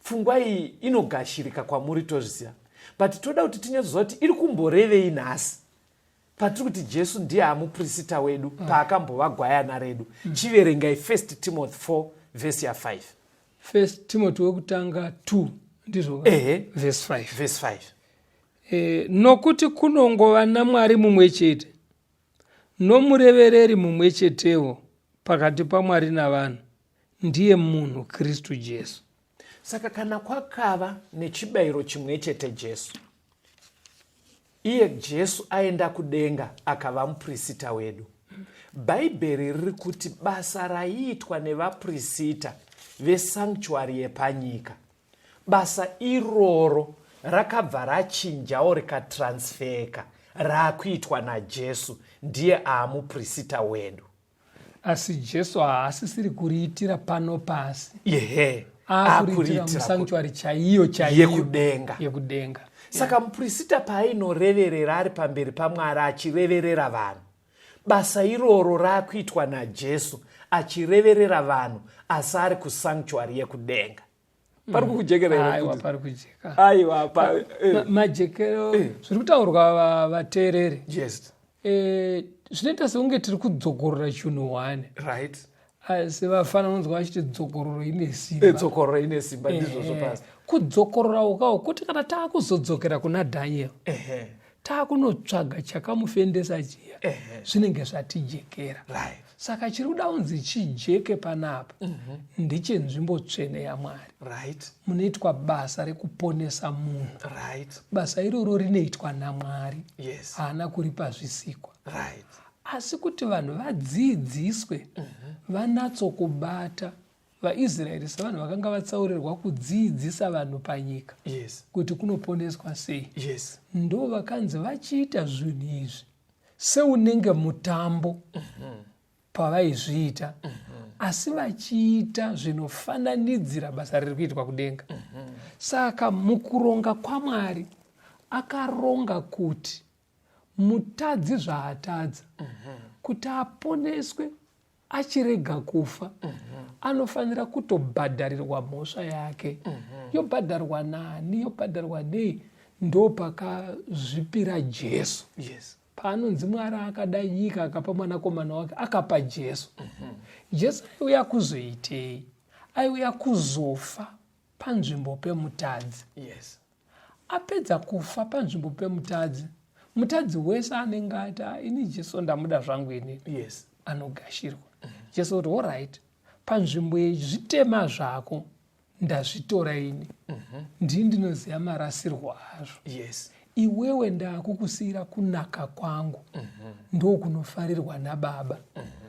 Pfungwa iyi inogashirika kwamuri, tozviziva, but toda kuti tinyazoziva kuti iri kumborevei nhasi patiri kuti Jesu ndiye hamuprista wedu paakambova gwayana redu. Chiverengai 1 Timothy 4 verse 5. 1 Timothy wekutanga 2 ndizvo verse 5. Nokuti kunongova naMwari mumwe chete nomurevereri mumwe chetewo pakati paMwari navanhu, ndiye munhu Kristu Jesu. Saka kana kwakava nechibayiro chimwe chete Jesu, iye Jesu aenda kudenga akava muprista wedu. Bhaibheri riri kuti basa raiitwa nevaprista vesanctuary yepanyika, basa iroro rakabva rachinjawo rikatransfeka raakuitwa naJesu, ndiye aamuprista wedu. Asi Jesu haasisiri kuriitira pano pasi, akuritira musanctuary yekudenga. Saka muprista paainoreverera ari pamberi paMwari achireverera vanhu, basa iroro raakuitwa naJesu achireverera vanhu asi ari kusanctuary yekudenga. Pari kukujekera aiwa majekero zviri kutaurwa vateereri. Zvinoita sekunge tiri kudzokorora chinhu wane, right? Asi vafana unonzwa vachiti dzokororo ine simba. Ndizvozvo pasi. Kudzokorora ukawo kuti kana taakuzodzokera kuna Daniel taakunotsvaga chakamufendesa chiya, zvinenge zvatijekera. Saka chiri kuda kunzi chijeke panapa ndechenzvimbo tsvene yaMwari. Munoitwa basa rekuponesa munhu. Basa iroro rinoitwa naMwari, haana kuripa zvisikwa. Asi kuti vanhu vadzidziswe, vanatsokubata. VaIsraeri sevanhu vakanga vatsaurirwa kudzidzisa vanhu panyika kuti kunoponeswa sei. Ndo vakanzi vachiita zvinhu izvi seunenge mutambo pavaizviita, asi vachiita zvinofananidzira basa riri kuitwa kudenga. Saka mukuronga kwaMwari akaronga kuti mutadzi zvaatadza kuti aponeswe achirega kufa, anofanira kutobhadharirwa mhosva yake. Yobhadharwa nani? Yobhadharwa nei? Ndo pakazvipira Jesu. Paanonzi Mwari akada nyika akapa mwanakomana wake, akapa Jesu. Jesu aiuya kuzoitei? Aiuya kuzofa panzvimbo pemutadzi. Apedza kufa panzvimbo pemutadzi, mutadzi wese anenge ati ini Jesu ndamuda zvangu inini, yes, anogashirwa. Jesu kuti alright, panzvimbo yezvitema zvako ndazvitora ini, ndini ndinoziva marasirwo azvo. yes, Iwewe ndakukusiyira kunaka kwangu, ndo kunofarirwa naBaba.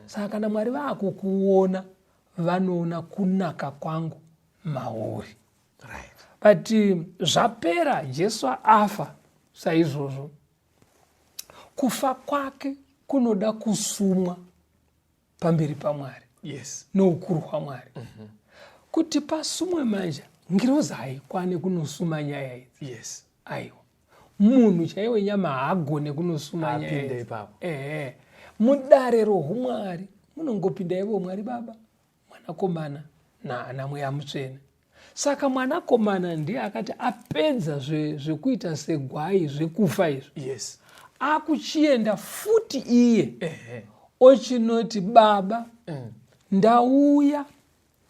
Saka kana Mwari vakukuona, vanoona kunaka kwangu mauri. right, But zvapera, Jesu afa saizvozvo. Kufa kwake kunoda kusumwa pamberi paMwari, yes, noukuru hwaMwari. Kuti pasumwe manje, ngirozi haikwane kunosuma nyaya idzi. yes, Aiwa, munhu chaiwe nyama haagone kunosuma nyaya apinde idzi. ipapo. Mudare roumwari munongopinda ivo Mwari Baba, Mwanakomana naana Mweya Mutsvene. Saka Mwanakomana ndiye akati apedza zvekuita segwai zvekufa izvo, yes, akuchienda futi iye ochinoti Baba, ndauya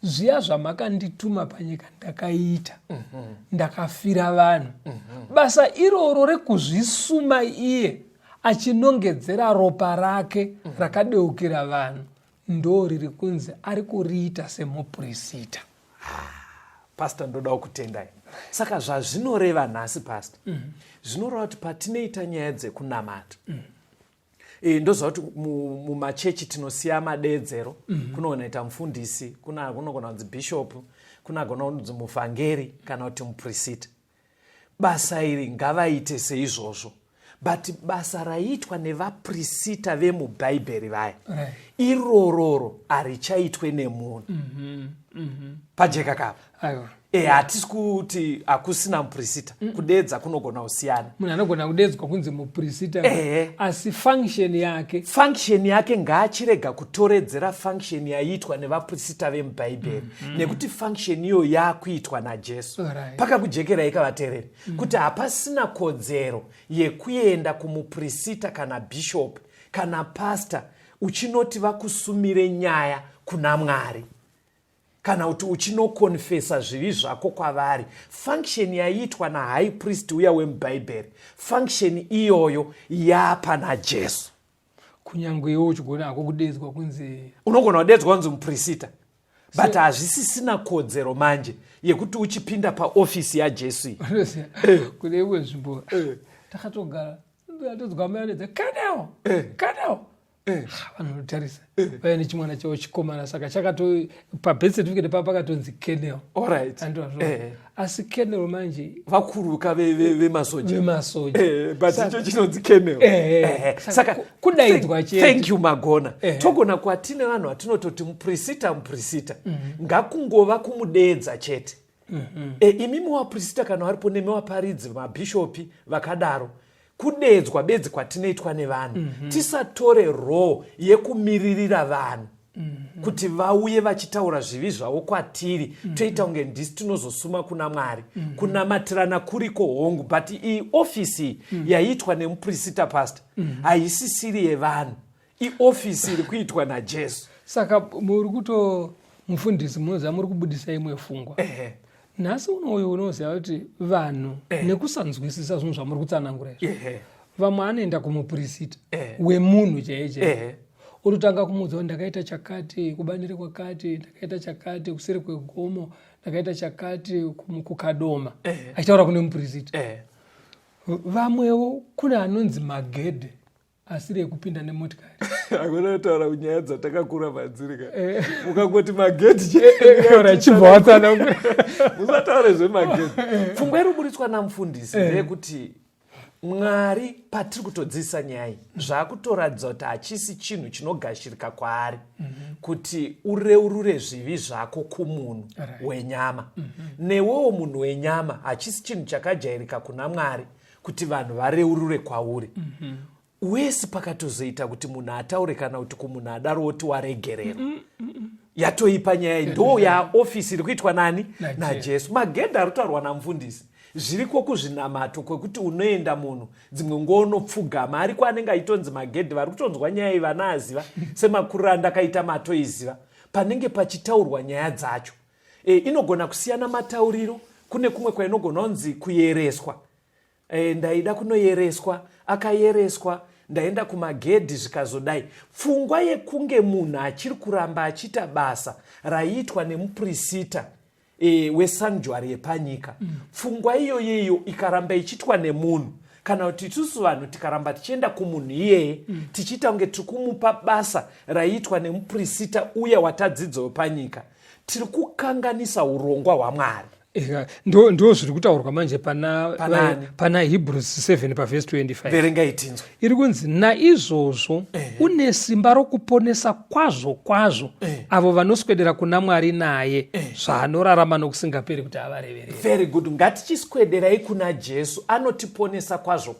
zviya zvamakandituma panyika ndakaita, ndakafira vanhu. Basa iroro rekuzvisuma iye achinongedzera ropa rake rakadeukira vanhu, ndo riri kunzi ari kuriita semupirisita. Pastor, ndoda kutendai. Saka zvazvinoreva nhasi pastor, zvinoreva kuti patinoita nyaya dzekunamata, ndoziva kuti mumachechi tinosiya madeedzero, kunoita mufundisi, kunogona kunzi bishop, kunogona kunzi muvhangeri kana kuti mupirisita. Basa iri ngavaite seizvozvo, but basa raitwa nevapirisita vemubhaibheri vaya, irororo harichaitwe nemunhu pajeka kapa. Hatisi kuti hakusina mupirisita, kudeedza kunogona kusiyana. Munhu anogona kudeedzwa kunzi mupirisita, asi function yake ngaachirega kutoredzera function yaiitwa nevapirisita vemubhaibheri, nekuti function iyo yakuitwa naJesu. Pakakujekerai kavateereri kuti hapasina kodzero yekuenda kumupirisita kana bishop kana pastor uchinoti vakusumire nyaya kuna Mwari, kana kuti uchinokonfesa zvivi zvako kwavari. Function yaiitwa nahigh priest uya wemubhaibheri, function iyoyo yapa naJesu. Kunyange iwo uchigona hako kudeedzwa kunzi, unogona kudeedzwa kunzi mupirisita, but hazvisisina kodzero manje yekuti uchipinda paofisi yaJesu iyi. Kune imwe nzvimbo takatogara, ndatodzwa mayonedza kaneo vanhu notarisa vaya nechimwana chavo chikomana, saka chakato pabirth certificate papa pakatonzi Kenel. Alright. Asi Kenel manje vakuruka vemasoja, but icho chinonzi Kenel. Saka kudaidzwa chete. Thank you Magona. Togona kwatine vanhu vatinototi mupirisita ngakungova kumudeedza chete. Imimi wapirisita kana varipo nemiwaparidzi mabhishopi vakadaro, kudeedzwa bedzi kwatinoitwa nevanhu, tisatore role yekumiririra vanhu kuti vauye vachitaura zvivi zvavo kwatiri, toita kunge ndisi tinozosuma kuna Mwari. Kunamatirana kuriko hongu, but iyi ofisi yaiitwa nemupirisita pastor haisisiri yevanhu, iofisi iri kuitwa naJesu. Saka muri kuto mufundisi munoziva muri kubudisa imwe fungwa. Nhasi unoyo unoziva kuti vanhu nekusanzwisisa zvinhu zvamuri kutsanangura izvo, vamwe anoenda kumupirisita wemunhu chaiye, urutanga kumuudza ndakaita chakati kubanire kwakati, ndakaita chakati kuseri kwegomo, ndakaita chakati kukadoma, achitaura kune mupirisita. Vamwewo kuna anonzi magedhe asiri ekupinda nemotikari. Hakuna kutaura kunyaya dzatakakura madzirika. Mukangoti magedhi chibva watsanangura. Musataure zvemagedhi. Pfungwa iriburitswa namufundisi ndeyekuti Mwari patiri kutodzidzisa nyaya zvakutoratidza kuti hachisi chinhu chinogashirika kwaari kuti ureurure zvivi zvako kumunhu wenyama. Newewo munhu wenyama hachisi chinhu chakajairika kuna Mwari kuti vanhu vareurure kwauri. Wese pakatozoita kuti munhu ataure kana kuti kumunhu adaro oti waregererwa. Yatoipa nyaya ndo yaofisi iri kuitwa nani? naJesu. Magedhi ari kutaurwa namufundisi zviriko kuzvinamato kwekuti unoenda munhu dzimwe nguva unopfugama, ariko anenge aitonzi magedhi vari kutonzwa nyaya iyi vana aziva semakuriro andakaita mato iziva panenge pachitaurwa nyaya dzacho. Inogona kusiyana matauriro, kune kumwe kwainogona kunzi kuyereswa, ndaida kunoyereswa, akayereswa, ndaenda kumagedhi zvikazodai. Pfungwa yekunge munhu achiri kuramba achiita basa raiitwa nemupirisita wesanctuary yepanyika, pfungwa iyoyeyo ikaramba ichiitwa nemunhu, kana kuti isusu vanhu tikaramba tichienda kumunhu iyeye tichiita kunge tiri kumupa basa raiitwa nemupirisita uye watadzidza wepanyika, tiri kukanganisa urongwa hwaMwari. ndo zviri kutaurwa manje pana Hebrews 7 pavhesi 25. Verengai tinzwe. Iri kunzi naizvozvo une simba rokuponesa kwazvo avo vanoswedera kuna Mwari naye zvaanorarama nokusingaperi kuti avareverere. Very good. Ngatichiswederai kuna Jesu, anotiponesa kwazvo.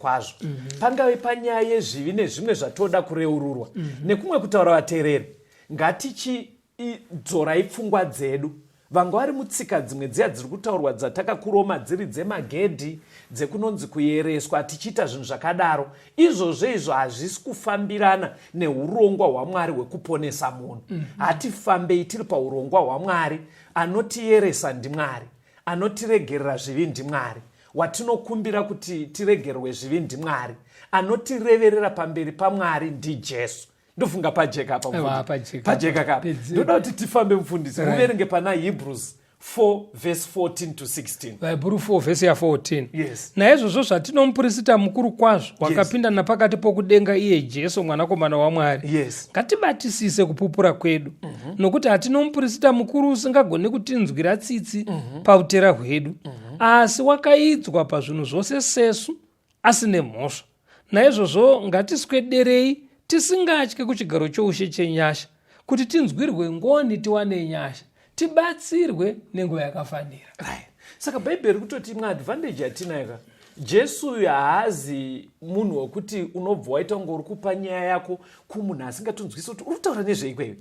Pangave panyaya yezvivi nezvimwe zvatoda kureururwa. Nekumwe kutaura vateereri, ngatichidzorai pfungwa dzedu. Vanga vari mutsika dzimwe dziya dziri kutaurwa dzatakakuroma dziri dzemagedhi, dzekunonzi kuyereswa, tichiita zvinhu zvakadaro. Izvo hazvisi kufambirana neurongwa hwaMwari hwekuponesa munhu. Hatifambei tiri paurongwa hwaMwari. Anotiyeresa ndiMwari, anotiregerera zvivi ndiMwari, watinokumbira kuti tiregerwe zvivi ndiMwari, anotireverera pamberi paMwari ndiJesu. Ndofunga pajeka kapa. Ndoda kuti tifambe mufundisi. Muverenge pana Hebrews 4 verse 14 to 16. Hebrew 4 verse ya 14. Yes. Naizvozvo zvatino mupirisita mukuru kwazvo wakapinda napakati pokudenga iye Jesu mwanakomana waMwari. Yes. Ngatibatisise kupupura kwedu. Nokuti hatino mupirisita mukuru usingagoni kutinzwira tsitsi pautera hwedu. Asi wakaidzwa pazvinhu zvose sesu asine mhosva. Naizvozvo ngatiswederei tisingatye kuchigaro choushe chenyasha, kuti tinzwirwe ngoni tiwane nyasha, tibatsirwe nenguva yakafanira. Right. Saka Bhaibheri kutoti imwe advantage yatinaka. Jesu haazi munhu wekuti unobva waita kunge uri kupa nyaya yako kumunhu asingatonzwisi kuti uri kutaura nezveikweyo.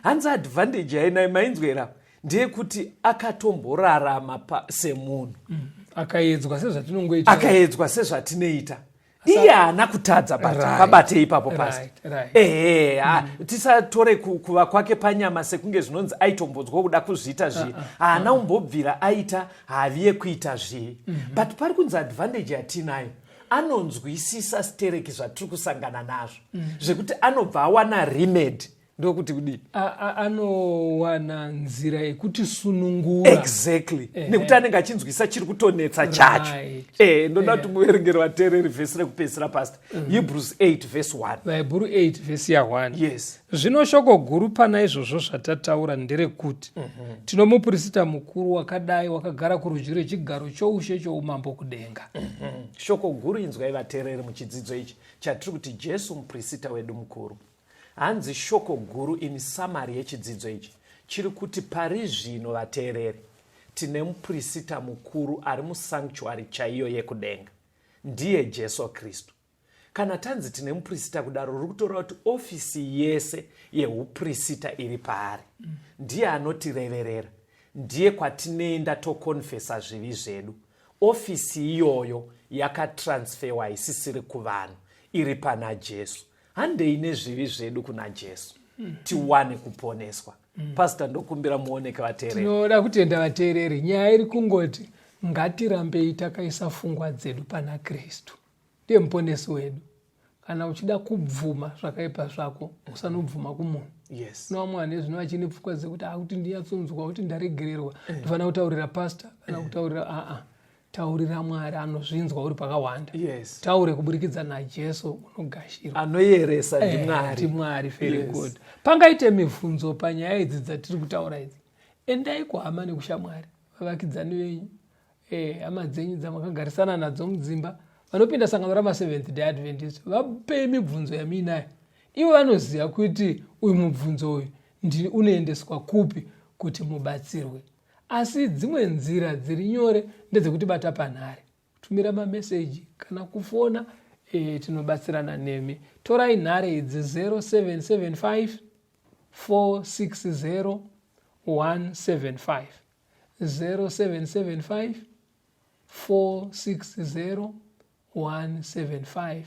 Hanzi advantage yainayo mainzwera ndeyekuti akatomborarama semunhu. Akaedzwa sezvatinoita. Iye haana kutadza pabate ipapo pasi. Tisatore kuva kwake panyama sekunge zvinonzi aitombodzwa kuda kuzviita zvivi. Haana umbobvira aita havi yekuita zvivi. But pari kunzi advantage yatinayo, anonzwisisa stereki zvatiri kusangana nazvo, zvekuti anobva awana remedy. Ndokuti kudii? Anowana nzira yekuti sunungura. Exactly. Nekuti anenge achinzwisa chiri kutonetsa chacho. Ndoda kuti muverengeri vateereri vhesi rekupedzisira pastor. Hebrews 8 verse 1. Hebrew 8 verse ya 1. Yes. Zvino shoko guru pana izvozvo zvatataura nderekuti tino mupirisita mukuru wakadai wakagara kurudyi rwechigaro choushe choumambo kudenga. Shoko guru inzwai vateereri muchidzidzo ichi chatiri kuti Jesu mupirisita wedu mukuru. Hanzi shoko guru in summary yechidzidzo ichi chiri kuti pari zvino vateereri tine mupirisita mukuru ari musanctuary chaiyo yekudenga, ndiye Jesu Kristu. Kana tanzi tine mupirisita kudaro, ruri kutora kuti ofisi yese yeupirisita iri paari. Ndiye anotireverera, ndiye kwatinoenda tokonfesa zvivi zvedu. Ofisi iyoyo yakatransferwa isisiri kuvanhu, iri pana Jesu. Handei nezvivi zvedu kuna Jesu, tiwane kuponeswa. Pastor, ndokumbira muoneke vateereri. Tinoda kutenda vateereri, nyaya iri kungoti ngatirambei takaisa pfungwa dzedu pana Kristu, ndiye muponesi wedu. Kana uchida kubvuma zvakaipa zvako, usanobvuma kumunhu. Yes. Nomwana zvino achine pfungwa dzekuti kuti ndiyatsonzwa, kuti ndaregererwa, ndofana kutaurira pastor kana kutaurira taurira Mwari anozvinzwa uri pakawanda. Yes. Taure kuburikidza naJesu unogashirwa. Anoyeresa ndiMwari. NdiMwari, very good. Pangaite mibvunzo panyaya idzi dzatiri kutaura idzi, endai kuhama nekushamwari, vavakidzani venyu, hama dzenyu dzamakagarisana nadzo mudzimba, vanopinda sangano rama-Seventh Day Adventist, vapei mibvunzo yaminayo. Ivo vanoziva kuti uyu mubvunzo uyu unoendeswa kupi kuti mubatsirwe. Asi dzimwe nzira dziri nyore ndedzekuti bata panhare, kutumira mameseji kana kufona, tinobatsirana nemi. Torai nhare idzi 0775 460 175, 0775 460 175,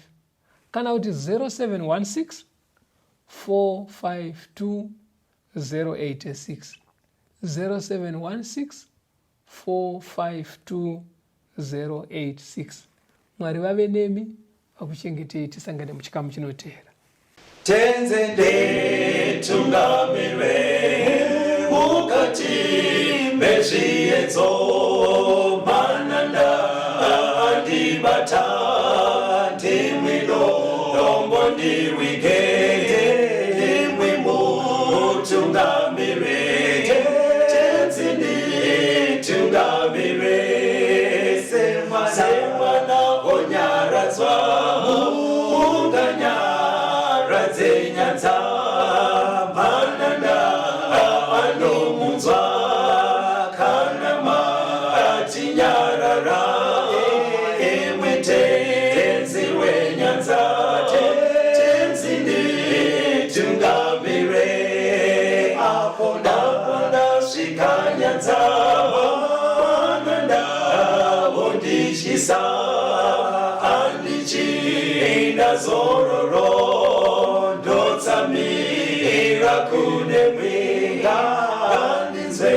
kana kuti 0716 452 086, 0716 452 086. Mwari vave nemi, akuchengete tisangane muchikamu chinotevera. Tenze ndetungamire mukati mezviedzo mananda andibata ndimwino dombo ndiwike ndimwi mutungamire tenze ndetungamire semwana onyaradzwa zenyanza mananda anomunzwa kana matinyarara tenzi wenyanza tenzi nditungamire apo ndasvika nyanza mananda vondishisa andichienda zororo ndotsamira kune mwinga andinzwe